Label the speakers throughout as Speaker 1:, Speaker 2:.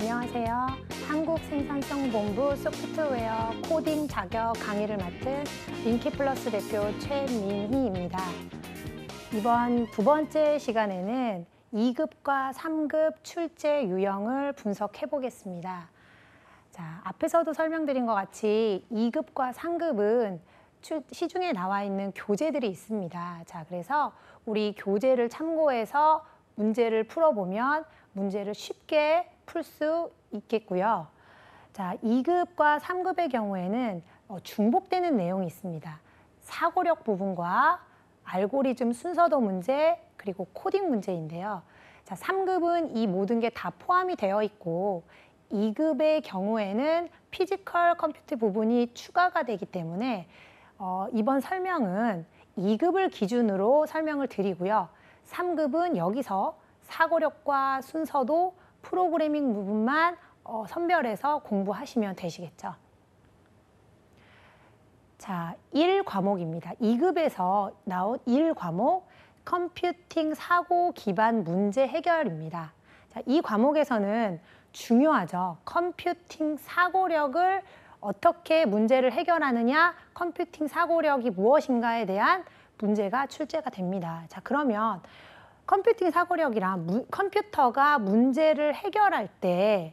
Speaker 1: 안녕하세요. 한국생산성본부 소프트웨어 코딩 자격 강의를 맡은 윈키플러스 대표 최민희입니다. 이번 두 번째 시간에는 2급과 3급 출제 유형을 분석해 보겠습니다. 자, 앞에서도 설명드린 것 같이 2급과 3급은 시중에 나와 있는 교재들이 있습니다. 자, 그래서 우리 교재를 참고해서 문제를 풀어보면 문제를 쉽게 풀 수 있겠고요. 자, 2급과 3급의 경우에는 중복되는 내용이 있습니다. 사고력 부분과 알고리즘 순서도 문제, 그리고 코딩 문제인데요. 자, 3급은 이 모든 게 다 포함이 되어 있고 2급의 경우에는 피지컬 컴퓨트 부분이 추가가 되기 때문에 이번 설명은 2급을 기준으로 설명을 드리고요. 3급은 여기서 사고력과 순서도 프로그래밍 부분만 선별해서 공부하시면 되시겠죠. 자, 1과목입니다. 2급에서 나온 1과목 컴퓨팅 사고 기반 문제 해결입니다. 자, 이 과목에서는 중요하죠. 컴퓨팅 사고력을 어떻게 문제를 해결하느냐, 컴퓨팅 사고력이 무엇인가에 대한 문제가 출제가 됩니다. 자, 그러면 컴퓨팅 사고력이란 컴퓨터가 문제를 해결할 때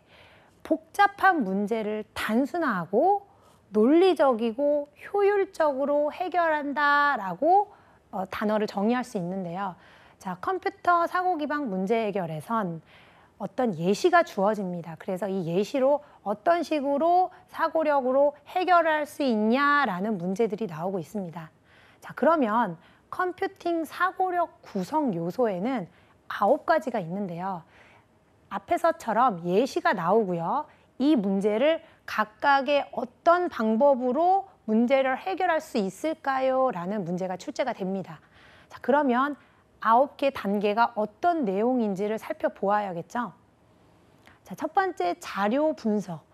Speaker 1: 복잡한 문제를 단순화하고 논리적이고 효율적으로 해결한다라고 단어를 정의할 수 있는데요. 자, 컴퓨터 사고 기반 문제 해결에선 어떤 예시가 주어집니다. 그래서 이 예시로 어떤 식으로 사고력으로 해결할 수 있냐라는 문제들이 나오고 있습니다. 자, 그러면 컴퓨팅 사고력 구성 요소에는 9가지가 있는데요. 앞에서처럼 예시가 나오고요. 이 문제를 각각의 어떤 방법으로 문제를 해결할 수 있을까요? 라는 문제가 출제가 됩니다. 자, 그러면 9개 단계가 어떤 내용인지를 살펴보아야겠죠. 자, 첫 번째 자료 분석,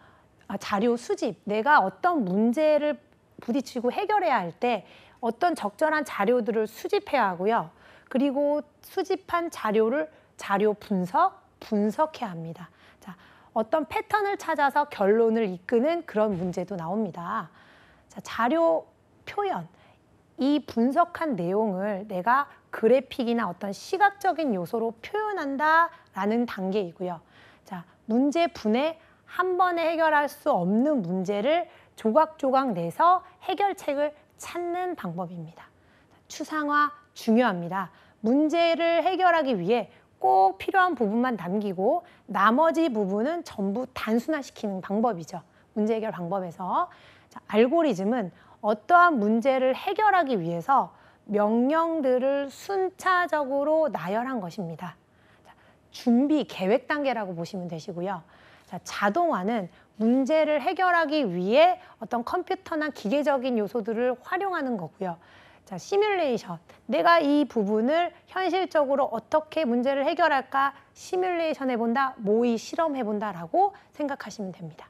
Speaker 1: 자료 수집. 내가 어떤 문제를 부딪히고 해결해야 할 때 어떤 적절한 자료들을 수집해야 하고요. 그리고 수집한 자료를 자료 분석해야 합니다. 자, 어떤 패턴을 찾아서 결론을 이끄는 그런 문제도 나옵니다. 자, 자료 표현. 이 분석한 내용을 내가 그래픽이나 어떤 시각적인 요소로 표현한다라는 단계이고요. 자, 문제 분해, 한 번에 해결할 수 없는 문제를 조각조각 내서 해결책을 찾는 방법입니다. 추상화 중요합니다. 문제를 해결하기 위해 꼭 필요한 부분만 남기고 나머지 부분은 전부 단순화시키는 방법이죠. 문제 해결 방법에서. 자, 알고리즘은 어떠한 문제를 해결하기 위해서 명령들을 순차적으로 나열한 것입니다. 자, 준비, 계획 단계라고 보시면 되시고요. 자, 자동화는 문제를 해결하기 위해 어떤 컴퓨터나 기계적인 요소들을 활용하는 거고요. 자, 시뮬레이션. 내가 이 부분을 현실적으로 어떻게 문제를 해결할까 시뮬레이션 해본다, 모의 실험해본다라고 생각하시면 됩니다.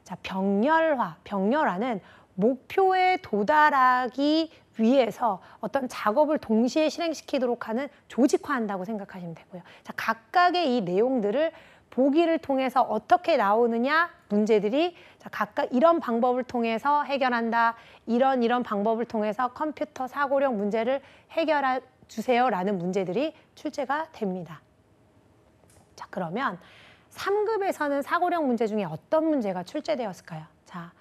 Speaker 1: 자, 병렬화. 병렬화는 목표에 도달하기 위해서 어떤 작업을 동시에 실행시키도록 하는 조직화한다고 생각하시면 되고요. 자, 각각의 이 내용들을 보기를 통해서 어떻게 나오느냐 문제들이 자, 각각 이런 방법을 통해서 해결한다. 이런 방법을 통해서 컴퓨터 사고력 문제를 해결해 주세요라는 문제들이 출제가 됩니다. 자, 그러면 3급에서는 사고력 문제 중에 어떤 문제가 출제되었을까요? 자,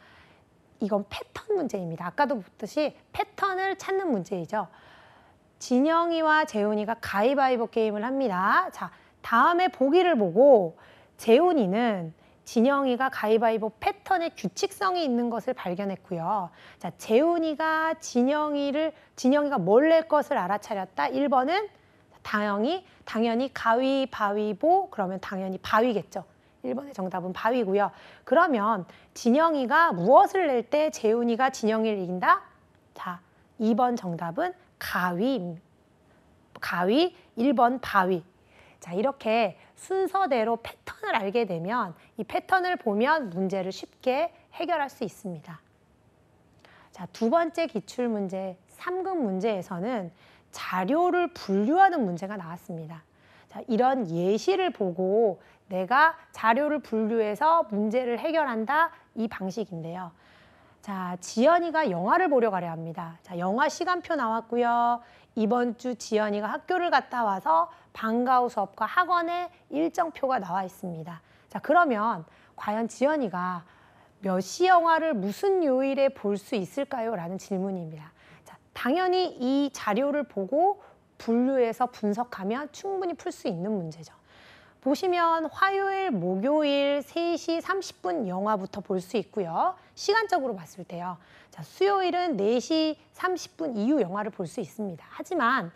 Speaker 1: 이건 패턴 문제입니다. 아까도 봤듯이 패턴을 찾는 문제이죠. 진영이와 재훈이가 가위바위보 게임을 합니다. 자, 다음에 보기를 보고 재훈이는 진영이가 가위바위보 패턴에 규칙성이 있는 것을 발견했고요. 자, 재훈이가 진영이가 뭘 낼 것을 알아차렸다. 1번은 당연히 가위바위보, 그러면 당연히 바위겠죠. 1번의 정답은 바위고요. 그러면 진영이가 무엇을 낼 때 재훈이가 진영이를 이긴다? 자, 2번 정답은 가위, 1번 바위. 자, 이렇게 순서대로 패턴을 알게 되면 이 패턴을 보면 문제를 쉽게 해결할 수 있습니다. 자, 두 번째 기출문제 3급 문제에서는 자료를 분류하는 문제가 나왔습니다. 자, 이런 예시를 보고 내가 자료를 분류해서 문제를 해결한다, 이 방식인데요. 자, 지연이가 영화를 보러 가려 합니다. 자, 영화 시간표 나왔고요. 이번 주 지연이가 학교를 갔다 와서 방과 후 수업과 학원의 일정표가 나와 있습니다. 자, 그러면 과연 지연이가 몇 시 영화를 무슨 요일에 볼 수 있을까요? 라는 질문입니다. 자, 당연히 이 자료를 보고 분류해서 분석하면 충분히 풀 수 있는 문제죠. 보시면 화요일, 목요일 3시 30분 영화부터 볼 수 있고요. 시간적으로 봤을 때요. 자, 수요일은 4시 30분 이후 영화를 볼 수 있습니다. 하지만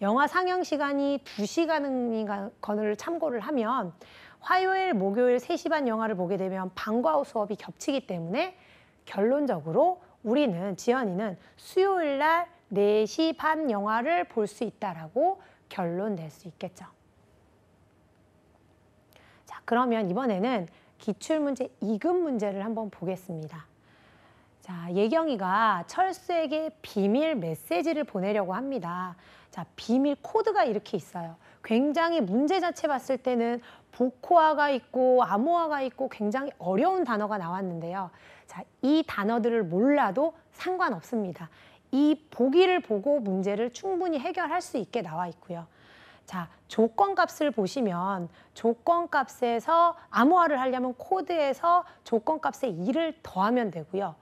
Speaker 1: 영화 상영 시간이 2시간을 참고를 하면 화요일, 목요일 3시 반 영화를 보게 되면 방과 후 수업이 겹치기 때문에 결론적으로 우리는, 지연이는 수요일 날 4시 반 영화를 볼 수 있다라고 결론 낼 수 있겠죠. 자, 그러면 이번에는 기출문제 2급 문제를 한번 보겠습니다. 자, 예경이가 철수에게 비밀 메시지를 보내려고 합니다. 자, 비밀 코드가 이렇게 있어요. 굉장히 문제 자체 봤을 때는 보코아가 있고 암호화가 있고 굉장히 어려운 단어가 나왔는데요. 자, 이 단어들을 몰라도 상관없습니다. 이 보기를 보고 문제를 충분히 해결할 수 있게 나와 있고요. 자, 조건값을 보시면 조건값에서 암호화를 하려면 코드에서 조건값에 2를 더하면 되고요.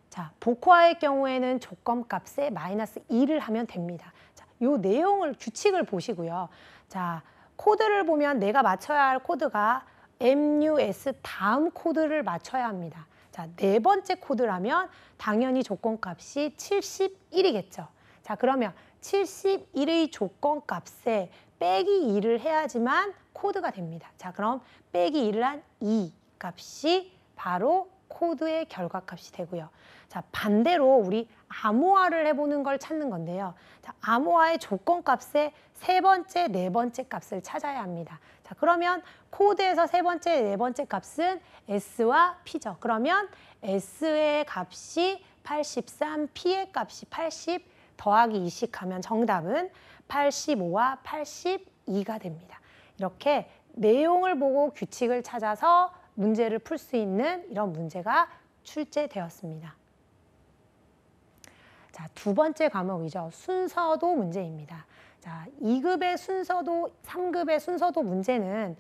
Speaker 1: 자, 보코아의 경우에는 조건값에 마이너스 2를 하면 됩니다. 자, 요 내용을, 규칙을 보시고요. 자, 코드를 보면 내가 맞춰야 할 코드가 MUS 다음 코드를 맞춰야 합니다. 자, 네 번째 코드라면 당연히 조건값이 71이겠죠. 자, 그러면 71의 조건값에 빼기 2를 해야지만 코드가 됩니다. 자, 그럼 빼기 2를 한 2 값이 바로 코드의 결과값이 되고요. 자, 반대로 우리 암호화를 해보는 걸 찾는 건데요. 자, 암호화의 조건값의 세 번째, 네 번째 값을 찾아야 합니다. 자, 그러면 코드에서 세 번째, 네 번째 값은 S와 P죠. 그러면 S의 값이 83, P의 값이 80 더하기 2씩 하면 정답은 85와 82가 됩니다. 이렇게 내용을 보고 규칙을 찾아서 문제를 풀 수 있는 이런 문제가 출제되었습니다. 자, 두 번째 과목이죠. 순서도 문제입니다. 자, 2급의 순서도, 3급의 순서도 문제는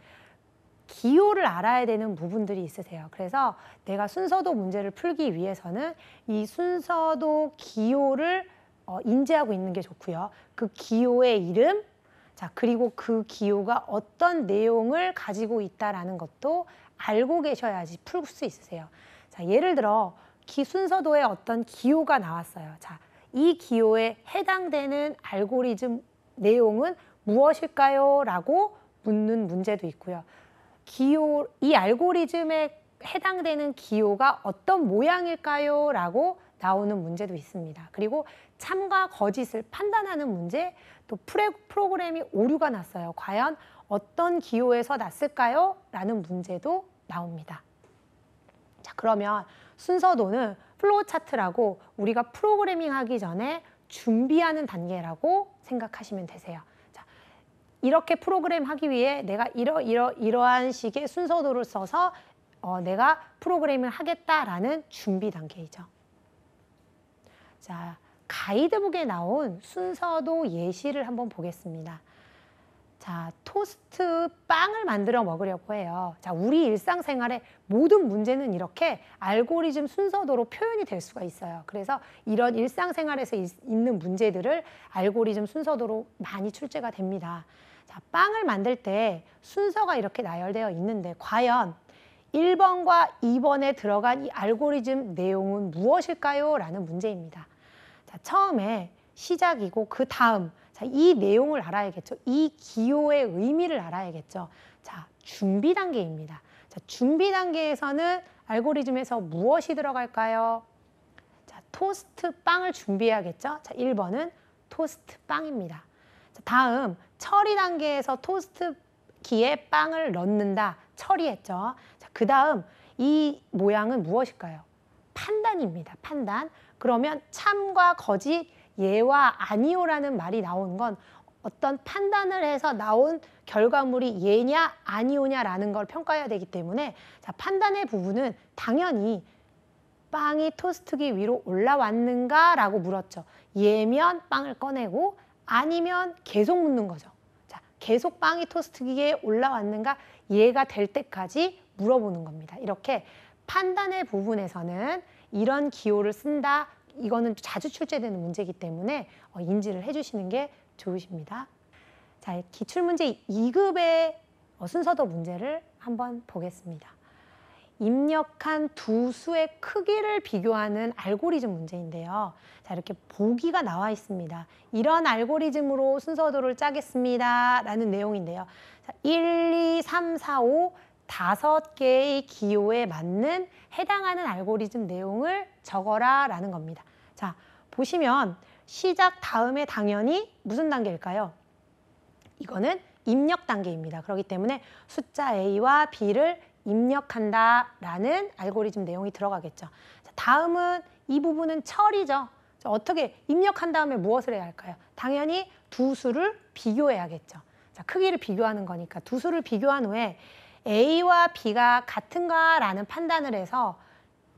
Speaker 1: 기호를 알아야 되는 부분들이 있으세요. 그래서 내가 순서도 문제를 풀기 위해서는 이 순서도 기호를 인지하고 있는 게 좋고요. 그 기호의 이름, 자, 그리고 그 기호가 어떤 내용을 가지고 있다라는 것도 알고 계셔야지 풀 수 있으세요. 자, 예를 들어 순서도에 어떤 기호가 나왔어요. 자, 이 기호에 해당되는 알고리즘 내용은 무엇일까요? 라고 묻는 문제도 있고요. 이 알고리즘에 해당되는 기호가 어떤 모양일까요? 라고 나오는 문제도 있습니다. 그리고 참과 거짓을 판단하는 문제, 또 프로그램이 오류가 났어요. 과연 어떤 기호에서 났을까요? 라는 문제도 나옵니다. 자, 그러면 순서도는 플로우 차트라고 우리가 프로그래밍 하기 전에 준비하는 단계라고 생각하시면 되세요. 자, 이렇게 프로그램 하기 위해 내가 이러한 식의 순서도를 써서 내가 프로그램을 하겠다라는 준비 단계이죠. 자, 가이드북에 나온 순서도 예시를 한번 보겠습니다. 자, 토스트 빵을 만들어 먹으려고 해요. 자, 우리 일상생활의 모든 문제는 이렇게 알고리즘 순서도로 표현이 될 수가 있어요. 그래서 이런 일상생활에서 있는 문제들을 알고리즘 순서도로 많이 출제가 됩니다. 자, 빵을 만들 때 순서가 이렇게 나열되어 있는데 과연 1번과 2번에 들어간 이 알고리즘 내용은 무엇일까요? 라는 문제입니다. 자, 처음에 시작이고 그 다음, 자, 이 내용을 알아야겠죠. 이 기호의 의미를 알아야겠죠. 자, 준비 단계입니다. 자, 준비 단계에서는 알고리즘에서 무엇이 들어갈까요? 자, 토스트 빵을 준비해야겠죠. 자, 1번은 토스트 빵입니다. 자, 다음 처리 단계에서 토스트 기에 빵을 넣는다. 처리했죠. 자, 그 다음 이 모양은 무엇일까요? 판단입니다. 판단. 그러면 참과 거짓, 예와 아니오라는 말이 나오는 건 어떤 판단을 해서 나온 결과물이 얘냐 아니오냐라는 걸 평가해야 되기 때문에 자, 판단의 부분은 당연히 빵이 토스트기 위로 올라왔는가라고 물었죠. 예면 빵을 꺼내고 아니면 계속 묻는 거죠. 자, 계속 빵이 토스트기에 올라왔는가 얘가 될 때까지 물어보는 겁니다. 이렇게 판단의 부분에서는 이런 기호를 쓴다. 이거는 자주 출제되는 문제이기 때문에 인지를 해주시는 게 좋으십니다. 자, 기출문제 2급의 순서도 문제를 한번 보겠습니다. 입력한 두 수의 크기를 비교하는 알고리즘 문제인데요. 자, 이렇게 보기가 나와 있습니다. 이런 알고리즘으로 순서도를 짜겠습니다. 라는 내용인데요. 자, 1, 2, 3, 4, 5 5개의 기호에 맞는 해당하는 알고리즘 내용을 적어라 라는 겁니다. 자, 보시면 시작 다음에 당연히 무슨 단계일까요? 이거는 입력 단계입니다. 그렇기 때문에 숫자 A와 B를 입력한다 라는 알고리즘 내용이 들어가겠죠. 자, 다음은 이 부분은 처리죠. 자, 어떻게 입력한 다음에 무엇을 해야 할까요? 당연히 두 수를 비교해야겠죠. 자, 크기를 비교하는 거니까 두 수를 비교한 후에 A와 B가 같은가 라는 판단을 해서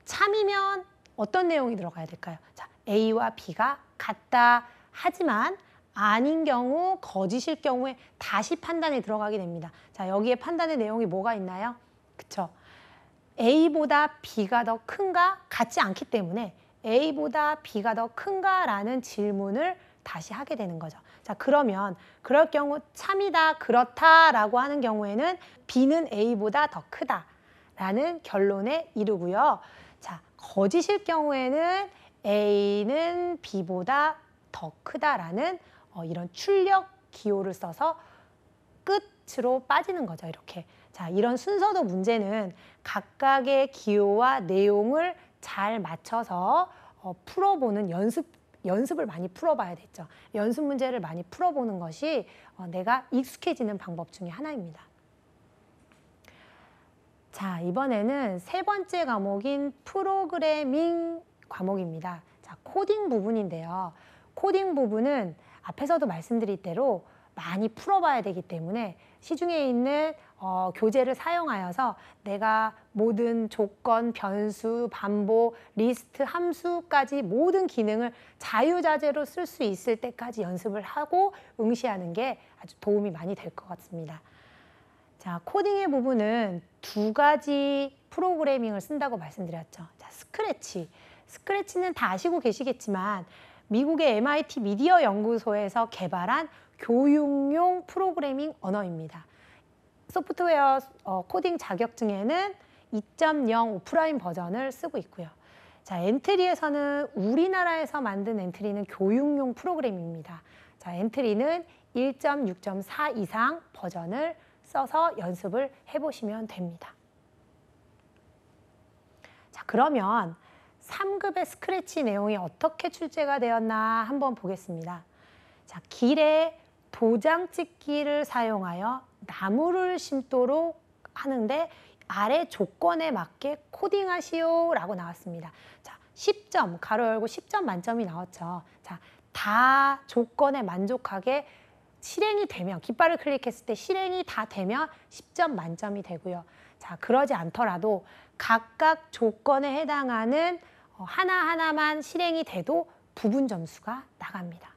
Speaker 1: 참이면 어떤 내용이 들어가야 될까요? 자, A와 B가 같다 하지만 아닌 경우, 거짓일 경우에 다시 판단이 들어가게 됩니다. 자, 여기에 판단의 내용이 뭐가 있나요? 그쵸? A보다 B가 더 큰가? 같지 않기 때문에 A보다 B가 더 큰가? 라는 질문을 다시 하게 되는 거죠. 자, 그러면 그럴 경우 참이다, 그렇다라고 하는 경우에는 B는 A보다 더 크다 라는 결론에 이르고요. 자, 거짓일 경우에는 A는 B보다 더 크다라는 이런 출력 기호를 써서 끝으로 빠지는 거죠. 이렇게. 자, 이런 순서도 문제는 각각의 기호와 내용을 잘 맞춰서 풀어보는 연습을 많이 풀어봐야 되죠. 연습 문제를 많이 풀어보는 것이 내가 익숙해지는 방법 중에 하나입니다. 자, 이번에는 세 번째 과목인 프로그래밍 과목입니다. 자, 코딩 부분인데요. 코딩 부분은 앞에서도 말씀드린 대로 많이 풀어봐야 되기 때문에 시중에 있는 교재를 사용하여서 내가 모든 조건, 변수, 반복, 리스트, 함수까지 모든 기능을 자유자재로 쓸 수 있을 때까지 연습을 하고 응시하는 게 아주 도움이 많이 될 것 같습니다. 자, 코딩의 부분은 두 가지 프로그래밍을 쓴다고 말씀드렸죠. 자, 스크래치. 스크래치는 다 아시고 계시겠지만 미국의 MIT 미디어 연구소에서 개발한 교육용 프로그래밍 언어입니다. 소프트웨어 코딩 자격증에는 2.0 오프라인 버전을 쓰고 있고요. 자, 엔트리에서는 우리나라에서 만든 엔트리는 교육용 프로그램입니다. 자, 엔트리는 1.6.4 이상 버전을 써서 연습을 해보시면 됩니다. 자, 그러면 3급의 스크래치 내용이 어떻게 출제가 되었나 한번 보겠습니다. 자, 길에 도장 찍기를 사용하여 나무를 심도록 하는데 아래 조건에 맞게 코딩하시오 라고 나왔습니다. 자, 10점, 가로 열고 10점 만점이 나왔죠. 자, 다 조건에 만족하게 실행이 되면, 깃발을 클릭했을 때 실행이 다 되면 10점 만점이 되고요. 자, 그러지 않더라도 각각 조건에 해당하는 하나하나만 실행이 돼도 부분 점수가 나갑니다.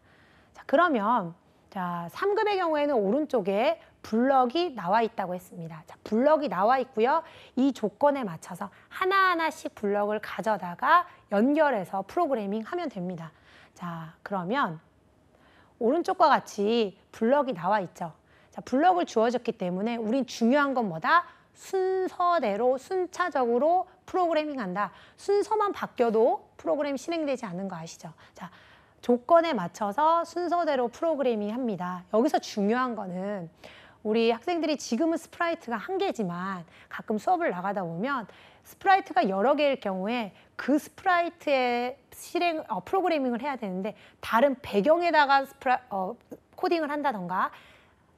Speaker 1: 자, 그러면 자, 3급의 경우에는 오른쪽에 블럭이 나와 있다고 했습니다. 자, 블럭이 나와 있고요. 이 조건에 맞춰서 하나하나씩 블럭을 가져다가 연결해서 프로그래밍 하면 됩니다. 자, 그러면 오른쪽과 같이 블럭이 나와 있죠. 자, 블럭을 주어졌기 때문에 우린 중요한 건 뭐다? 순서대로 순차적으로 프로그래밍 한다. 순서만 바뀌어도 프로그램 실행되지 않는 거 아시죠? 자, 조건에 맞춰서 순서대로 프로그래밍 합니다. 여기서 중요한 거는 우리 학생들이 지금은 스프라이트가 한 개지만 가끔 수업을 나가다 보면 스프라이트가 여러 개일 경우에 그 스프라이트의 프로그래밍을 해야 되는데 다른 배경에다가 코딩을 한다던가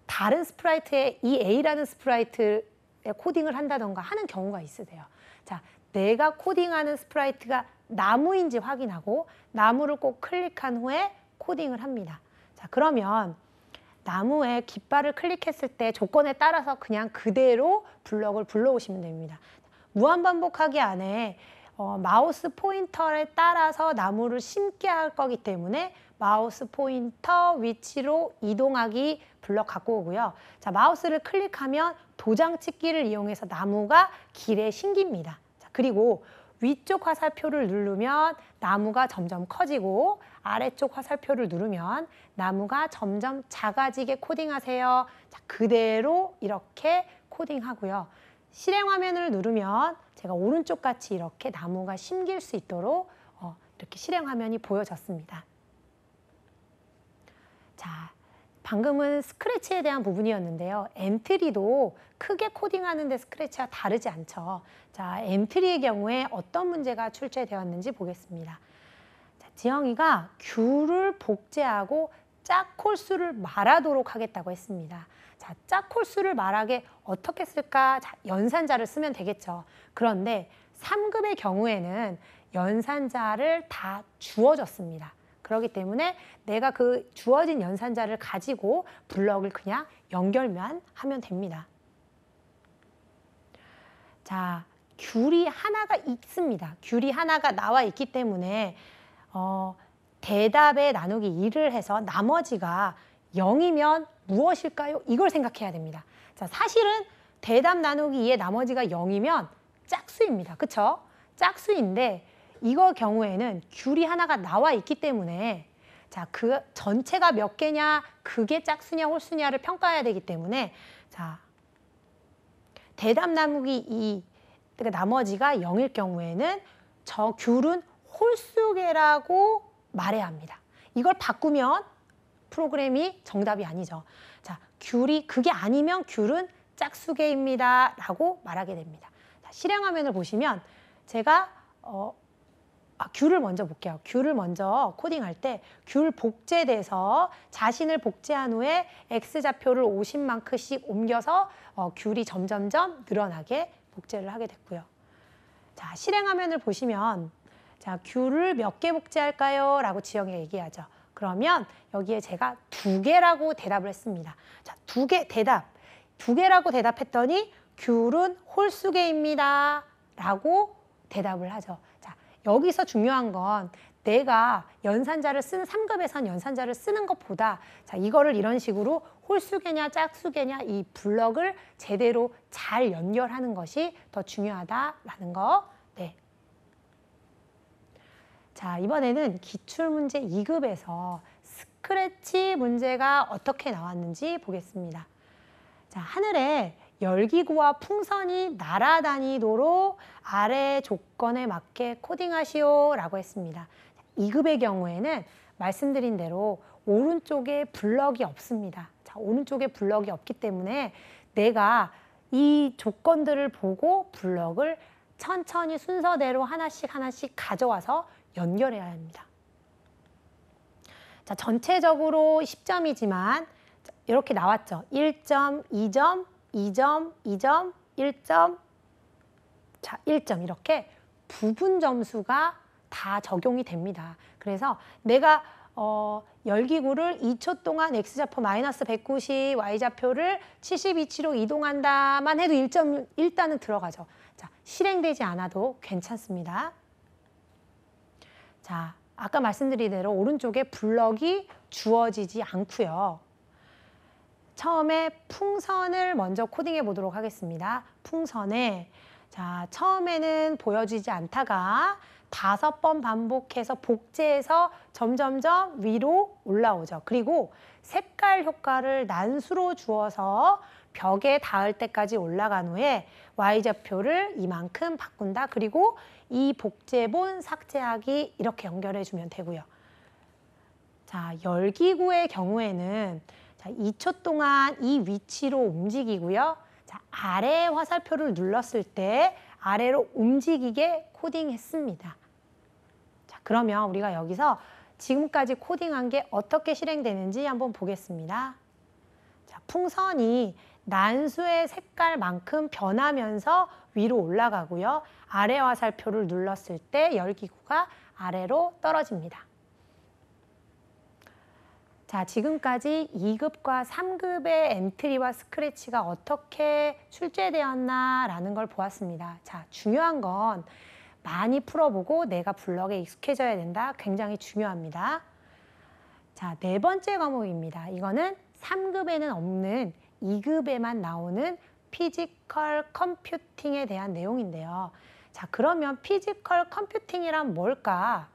Speaker 1: 다른 스프라이트에 이 A라는 스프라이트에 코딩을 한다던가 하는 경우가 있으세요. 자, 내가 코딩하는 스프라이트가 나무인지 확인하고 나무를 꼭 클릭한 후에 코딩을 합니다. 자, 그러면 나무에 깃발을 클릭했을 때 조건에 따라서 그냥 그대로 블럭을 불러오시면 됩니다. 무한반복하기 안에 마우스 포인터에 따라서 나무를 심게 할 거기 때문에 마우스 포인터 위치로 이동하기 블럭 갖고 오고요. 자, 마우스를 클릭하면 도장 찍기를 이용해서 나무가 길에 심깁니다. 자, 그리고 위쪽 화살표를 누르면 나무가 점점 커지고 아래쪽 화살표를 누르면 나무가 점점 작아지게 코딩하세요. 자, 그대로 이렇게 코딩하고요. 실행 화면을 누르면 제가 오른쪽 같이 이렇게 나무가 심길 수 있도록 이렇게 실행 화면이 보여졌습니다. 자, 방금은 스크래치에 대한 부분이었는데요. 엔트리도 크게 코딩하는데 스크래치와 다르지 않죠. 자, 엔트리의 경우에 어떤 문제가 출제되었는지 보겠습니다. 자, 지영이가 귤을 복제하고 짝홀수를 말하도록 하겠다고 했습니다. 자, 짝홀수를 말하게 어떻게 쓸까? 자, 연산자를 쓰면 되겠죠. 그런데 3급의 경우에는 연산자를 다 주어졌습니다. 그렇기 때문에 내가 그 주어진 연산자를 가지고 블럭을 그냥 연결만 하면 됩니다. 자, 귤이 하나가 있습니다. 귤이 하나가 나와 있기 때문에 대답에 나누기 2를 해서 나머지가 0이면 무엇일까요? 이걸 생각해야 됩니다. 자, 사실은 대답 나누기 2의 나머지가 0이면 짝수입니다. 그쵸? 짝수인데 이거 경우에는 귤이 하나가 나와 있기 때문에 자, 그 전체가 몇 개냐, 그게 짝수냐 홀수냐를 평가해야 되기 때문에 자, 대답 나누기 2, 그러니까 나머지가 0일 경우에는 저 귤은 홀수개라고 말해야 합니다. 이걸 바꾸면 프로그램이 정답이 아니죠. 자, 귤이 그게 아니면 귤은 짝수개입니다 라고 말하게 됩니다. 자, 실행 화면을 보시면 제가 귤을 먼저 볼게요. 귤을 먼저 코딩할 때 귤 복제돼서 자신을 복제한 후에 X좌표를 50마크씩 옮겨서 귤이 점점점 늘어나게 복제를 하게 됐고요. 자, 실행 화면을 보시면 자, 귤을 몇 개 복제할까요? 라고 지영이가 얘기하죠. 그러면 여기에 제가 2개라고 대답을 했습니다. 자, 2개 대답. 2개라고 대답했더니 귤은 홀수개입니다 라고 대답을 하죠. 자, 여기서 중요한 건 내가 연산자를 쓰는 3급에선 연산자를 쓰는 것보다 자, 이거를 이런 식으로 홀수개냐 짝수개냐 이 블럭을 제대로 잘 연결하는 것이 더 중요하다라는 거. 네. 자, 이번에는 기출문제 2급에서 스크래치 문제가 어떻게 나왔는지 보겠습니다. 자, 하늘에 열기구와 풍선이 날아다니도록 아래 조건에 맞게 코딩하시오 라고 했습니다. 2급의 경우에는 말씀드린 대로 오른쪽에 블럭이 없습니다. 자, 오른쪽에 블럭이 없기 때문에 내가 이 조건들을 보고 블럭을 천천히 순서대로 하나씩 가져와서 연결해야 합니다. 자, 전체적으로 10점이지만 이렇게 나왔죠. 1점, 2점, 2점, 2점, 1점, 자, 1점 이렇게 부분 점수가 다 적용이 됩니다. 그래서 내가 열기구를 2초 동안 X좌표 마이너스 190, Y좌표를 72치로 이동한다만 해도 1점 일단은 들어가죠. 자, 실행되지 않아도 괜찮습니다. 자, 아까 말씀드린 대로 오른쪽에 블럭이 주어지지 않고요. 처음에 풍선을 먼저 코딩해 보도록 하겠습니다. 풍선에 자, 처음에는 보여지지 않다가 5번 반복해서 복제해서 점점점 위로 올라오죠. 그리고 색깔 효과를 난수로 주어서 벽에 닿을 때까지 올라간 후에 Y좌표를 이만큼 바꾼다. 그리고 이 복제본 삭제하기 이렇게 연결해 주면 되고요. 자, 열기구의 경우에는 자, 2초 동안 이 위치로 움직이고요. 자, 아래 화살표를 눌렀을 때 아래로 움직이게 코딩했습니다. 자, 그러면 우리가 여기서 지금까지 코딩한 게 어떻게 실행되는지 한번 보겠습니다. 자, 풍선이 난수의 색깔만큼 변하면서 위로 올라가고요. 아래 화살표를 눌렀을 때 열기구가 아래로 떨어집니다. 자, 지금까지 2급과 3급의 엔트리와 스크래치가 어떻게 출제되었나라는 걸 보았습니다. 자, 중요한 건 많이 풀어보고 내가 블럭에 익숙해져야 된다. 굉장히 중요합니다. 자, 네 번째 과목입니다. 이거는 3급에는 없는 2급에만 나오는 피지컬 컴퓨팅에 대한 내용인데요. 자, 그러면 피지컬 컴퓨팅이란 뭘까?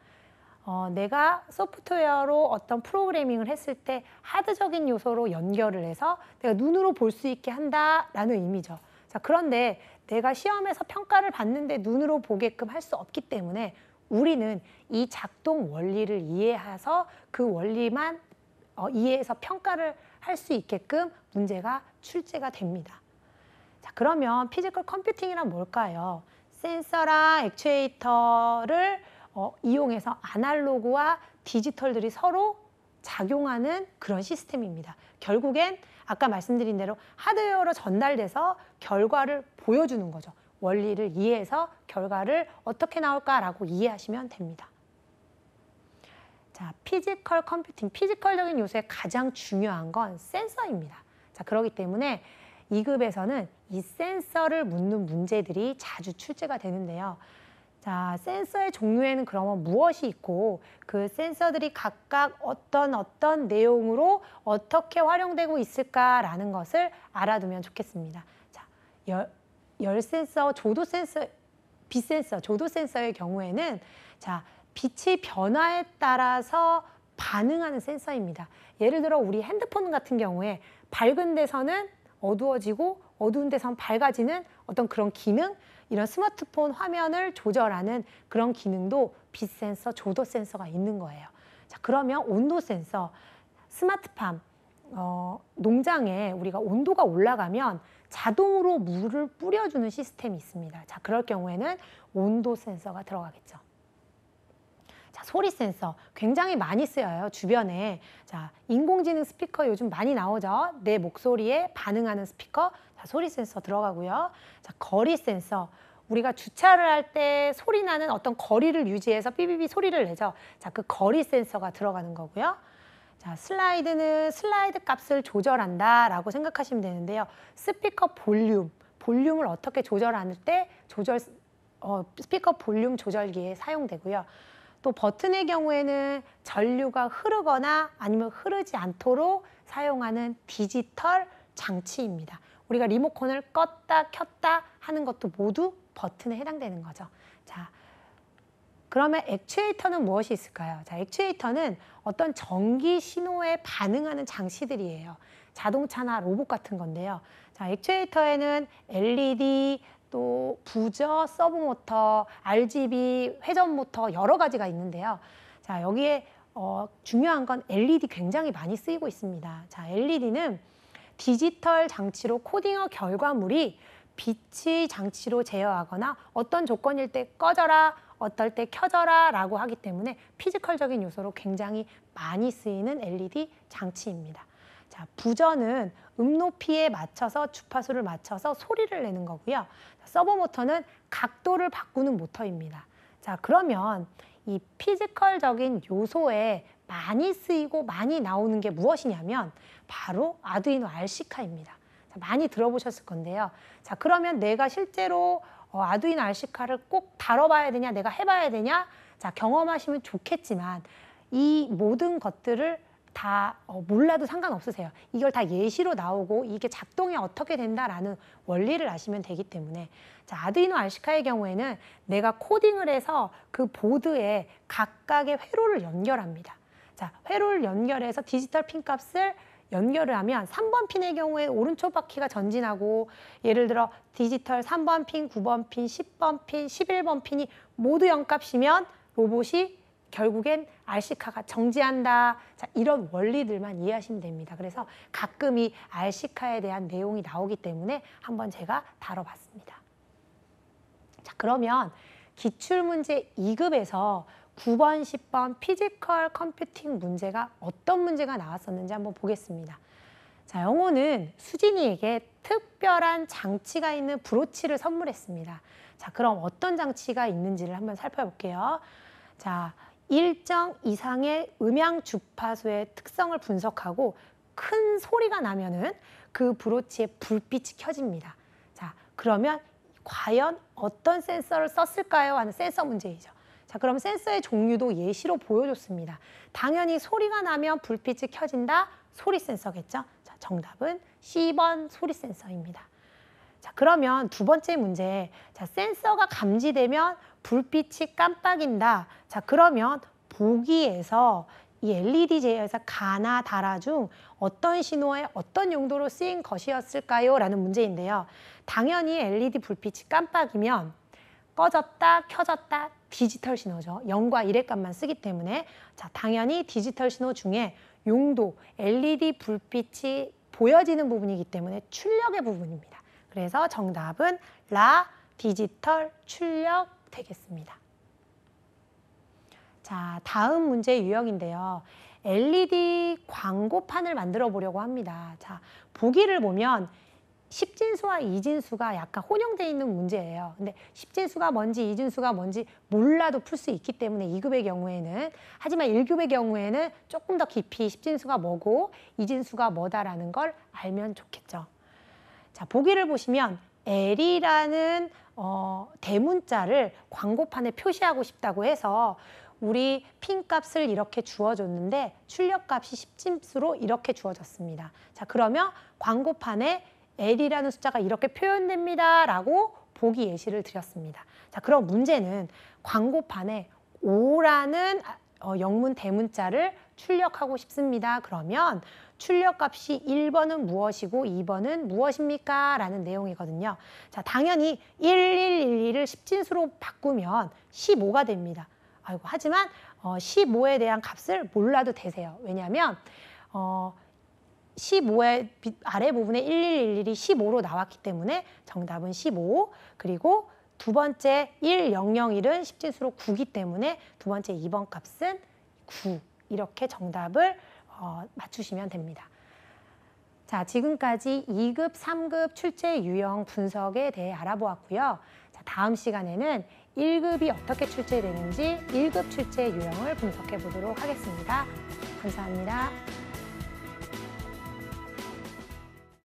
Speaker 1: 내가 소프트웨어로 어떤 프로그래밍을 했을 때 하드적인 요소로 연결을 해서 내가 눈으로 볼 수 있게 한다라는 의미죠. 자, 그런데 내가 시험에서 평가를 받는데 눈으로 보게끔 할 수 없기 때문에 우리는 이 작동 원리를 이해해서 그 원리만 이해해서 평가를 할 수 있게끔 문제가 출제가 됩니다. 자, 그러면 피지컬 컴퓨팅이란 뭘까요? 센서랑 액추에이터를 이용해서 아날로그와 디지털들이 서로 작용하는 그런 시스템입니다. 결국엔 아까 말씀드린 대로 하드웨어로 전달돼서 결과를 보여주는 거죠. 원리를 이해해서 결과를 어떻게 나올까라고 이해하시면 됩니다. 자, 피지컬 컴퓨팅, 피지컬적인 요소의 가장 중요한 건 센서입니다. 자, 그렇기 때문에 2급에서는 이 센서를 묻는 문제들이 자주 출제가 되는데요. 자, 센서의 종류에는 그러면 무엇이 있고 그 센서들이 각각 어떤 내용으로 어떻게 활용되고 있을까라는 것을 알아두면 좋겠습니다. 자, 열 센서, 조도 센서, 빛 센서, 조도 센서의 경우에는 자, 빛의 변화에 따라서 반응하는 센서입니다. 예를 들어 우리 핸드폰 같은 경우에 밝은 데서는 어두워지고 어두운 데서는 밝아지는 어떤 그런 기능, 이런 스마트폰 화면을 조절하는 그런 기능도 빛 센서, 조도 센서가 있는 거예요. 자, 그러면 온도 센서, 스마트팜, 농장에 우리가 온도가 올라가면 자동으로 물을 뿌려주는 시스템이 있습니다. 자, 그럴 경우에는 온도 센서가 들어가겠죠. 자, 소리 센서 굉장히 많이 쓰여요, 주변에. 자, 인공지능 스피커 요즘 많이 나오죠. 내 목소리에 반응하는 스피커. 자, 소리 센서 들어가고요. 자, 거리 센서. 우리가 주차를 할 때 소리 나는 어떤 거리를 유지해서 삐삐삐 소리를 내죠. 자, 그 거리 센서가 들어가는 거고요. 자, 슬라이드는 슬라이드 값을 조절한다라고 생각하시면 되는데요. 스피커 볼륨을 어떻게 조절할 때 스피커 볼륨 조절기에 사용되고요. 또 버튼의 경우에는 전류가 흐르거나 아니면 흐르지 않도록 사용하는 디지털 장치입니다. 우리가 리모컨을 껐다 켰다 하는 것도 모두 버튼에 해당되는 거죠. 자, 그러면 액추에이터는 무엇이 있을까요? 자, 액추에이터는 어떤 전기 신호에 반응하는 장치들이에요. 자동차나 로봇 같은 건데요. 자, 액추에이터에는 LED, 또 부저, 서브모터, RGB, 회전모터 여러 가지가 있는데요. 자, 여기에 중요한 건 LED 굉장히 많이 쓰이고 있습니다. 자, LED는 디지털 장치로 코딩어 결과물이 빛의 장치로 제어하거나 어떤 조건일 때 꺼져라, 어떨 때 켜져라 라고 하기 때문에 피지컬적인 요소로 굉장히 많이 쓰이는 LED 장치입니다. 자, 부저는 높이에 맞춰서 주파수를 맞춰서 소리를 내는 거고요. 서버모터는 각도를 바꾸는 모터입니다. 자, 그러면 이 피지컬적인 요소에 많이 쓰이고 많이 나오는 게 무엇이냐면 바로 아두이노 RC카입니다. 자, 많이 들어보셨을 건데요. 자, 그러면 내가 실제로 아두이노 RC카를 꼭 다뤄봐야 되냐, 내가 해봐야 되냐? 자, 경험하시면 좋겠지만 이 모든 것들을 다 몰라도 상관없으세요. 이걸 다 예시로 나오고 이게 작동이 어떻게 된다라는 원리를 아시면 되기 때문에 자, 아두이노 RC카의 경우에는 내가 코딩을 해서 그 보드에 각각의 회로를 연결합니다. 자, 회로를 연결해서 디지털 핀 값을 연결을 하면 3번 핀의 경우에 오른쪽 바퀴가 전진하고 예를 들어 디지털 3번 핀, 9번 핀, 10번 핀, 11번 핀이 모두 0값이면 로봇이 결국엔 RC카가 정지한다. 자, 이런 원리들만 이해하시면 됩니다. 그래서 가끔 이 RC카에 대한 내용이 나오기 때문에 한번 제가 다뤄봤습니다. 자, 그러면 기출문제 2급에서 9번, 10번 피지컬 컴퓨팅 문제가 어떤 문제가 나왔었는지 한번 보겠습니다. 자, 영호는 수진이에게 특별한 장치가 있는 브로치를 선물했습니다. 자, 그럼 어떤 장치가 있는지를 한번 살펴볼게요. 자, 일정 이상의 음향 주파수의 특성을 분석하고 큰 소리가 나면은 그 브로치에 불빛이 켜집니다. 자, 그러면 과연 어떤 센서를 썼을까요? 하는 센서 문제이죠. 자, 그럼 센서의 종류도 예시로 보여줬습니다. 당연히 소리가 나면 불빛이 켜진다. 소리 센서겠죠? 자, 정답은 C번 소리 센서입니다. 자, 그러면 두 번째 문제. 자, 센서가 감지되면 불빛이 깜빡인다. 자, 그러면 보기에서 이 LED 제어에서 가나 다라 중 어떤 신호에 어떤 용도로 쓰인 것이었을까요? 라는 문제인데요. 당연히 LED 불빛이 깜빡이면 꺼졌다, 켜졌다, 디지털 신호죠. 0과 1의 값만 쓰기 때문에 자, 당연히 디지털 신호 중에 용도, LED 불빛이 보여지는 부분이기 때문에 출력의 부분입니다. 그래서 정답은 라 디지털 출력 되겠습니다. 자, 다음 문제 유형인데요. LED 광고판을 만들어 보려고 합니다. 자, 보기를 보면 10진수와 2진수가 약간 혼용되어 있는 문제예요. 근데 10진수가 뭔지 2진수가 뭔지 몰라도 풀 수 있기 때문에 2급의 경우에는, 하지만 1급의 경우에는 조금 더 깊이 10진수가 뭐고 2진수가 뭐다라는 걸 알면 좋겠죠. 자, 보기를 보시면 L이라는 대문자를 광고판에 표시하고 싶다고 해서 우리 핀 값을 이렇게 주어줬는데 출력 값이 10진수로 이렇게 주어졌습니다. 자, 그러면 광고판에 L이라는 숫자가 이렇게 표현됩니다 라고 보기 예시를 드렸습니다. 자, 그럼 문제는 광고판에 5라는 영문 대문자를 출력하고 싶습니다. 그러면 출력 값이 1번은 무엇이고 2번은 무엇입니까? 라는 내용이거든요. 자, 당연히 1112를 10진수로 바꾸면 15가 됩니다. 아이고, 하지만 15에 대한 값을 몰라도 되세요. 왜냐하면 15의 아래 부분에 1111이 15로 나왔기 때문에 정답은 15. 그리고 두 번째 1001은 10진수로 9기 때문에 두 번째 2번 값은 9. 이렇게 정답을 맞추시면 됩니다. 자, 지금까지 2급, 3급 출제 유형 분석에 대해 알아보았고요. 자, 다음 시간에는 1급이 어떻게 출제되는지 1급 출제 유형을 분석해 보도록 하겠습니다. 감사합니다.